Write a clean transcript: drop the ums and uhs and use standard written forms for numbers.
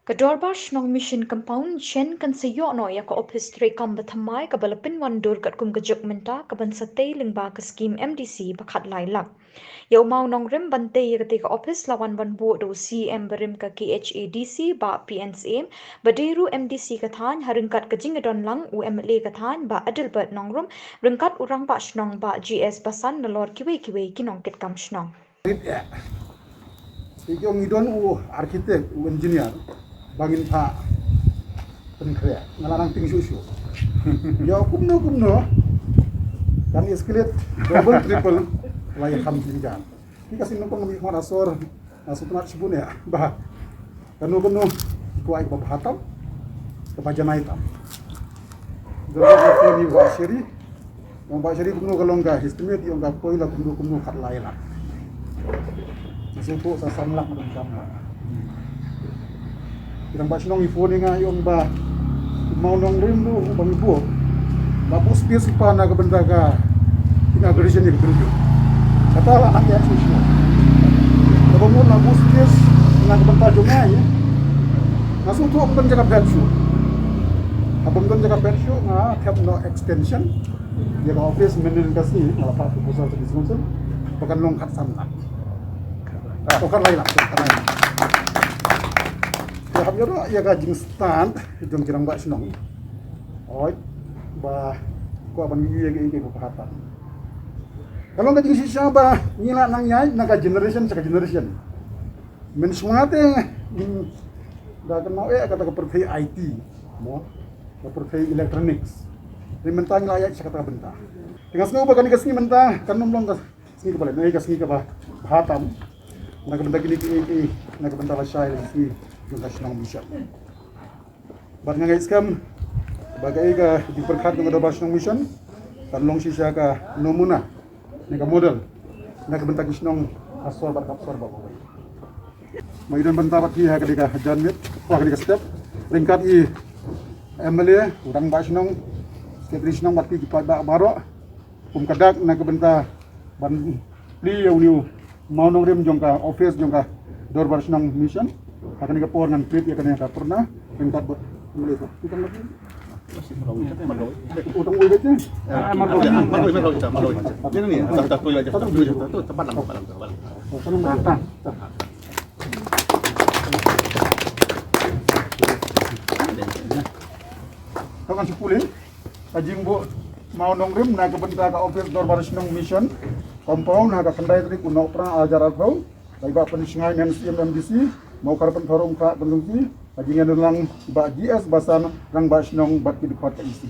Kadorbash nong mission compound chen kan seyo no ya ko office tre kam bathamai ka balapin wan dur kat kum gejok menta ka ban satay lingba ka scheme MDC bakhat lai lak. Yau mau nong rim bante ya ka office lawan wan bo do CM berim ka KHADC ba PNCM badiru MDC ka than haringkat ka jingadon lang UMLA ka than ba Adilbert nong rum ringkat urang ba shnong ba GS basan nalor kiwe kinong kit kam shnong. Yung idon arkitek engineer bangin pa penkrea ngalarang ting susu ya kumno dan escalate double triple layak ham tinggal ini kasih numpang ngambil mana asor asor tenar sibun ya bah kanu kuai bahatam kepajanai tam jadi ni wasiri yang basiri kumno kalongga estimate yang gak poila kumno kat lain lah Supo sa samlak ng kama. Irang ba sinong ifoni nga yung ba maunong rin do bang ibo. Tapos space pa na kabanda ka inauguration ni Bundyo. Katala ang yan suso. Tapos mo na space na kabanda do nga ya. Nasuto ang ban jaga pensyo. Habang ban jaga pensyo nga have no extension. Dia office manager kasi malapa proposal sa discussion. Pakan longkat samlak. Bukan lain lah, bukan lain. Ya, kami orang ya gajing stand, jom kirang bak senong. Oi, bah, ku aban gigi perhatian. Kalau gajing sisa bah, nila nang nyai, naga generation saka generation. Men semate, dah kenal kata kepercayaan IT, mo, kepercayaan electronics. Ini mentang layak saka kata bentah. Dengan semua bagan kasih mentah, kan nomlong kasih kepala, naik kasih ke bah, hatam. Nakabenta kini nakabenta la shai si yung national mission. Bar nga iskam bagay ka diperkhat ng national mission tanlong siya ka nomuna nika model nakabenta kisnong asor bar kapsor ba boy. Maidan benta bat hi ha kadika janmit wa kadika step ringkat i MLA urang basnong sketrisnong bat ki ba baro kadak nakabenta ban li new mau nongrim jongka office jongka dor baris nang mission akan ni kapor nang trip ya kan yang pernah tingkat mulai tu kita lagi utang ulit ni maroi ini ni tak tu aja tu tempat lang tanong mata kau kan sepulin ajing bo mau nongrim na kabenta ka office dor baris nang mission compound naga kendai tadi kuno pra ajaran bau laiba penisngai MDC mau karpen thorong ka bendungki ajingan lang ba GS basan rang basnong bat ki dikot ka isi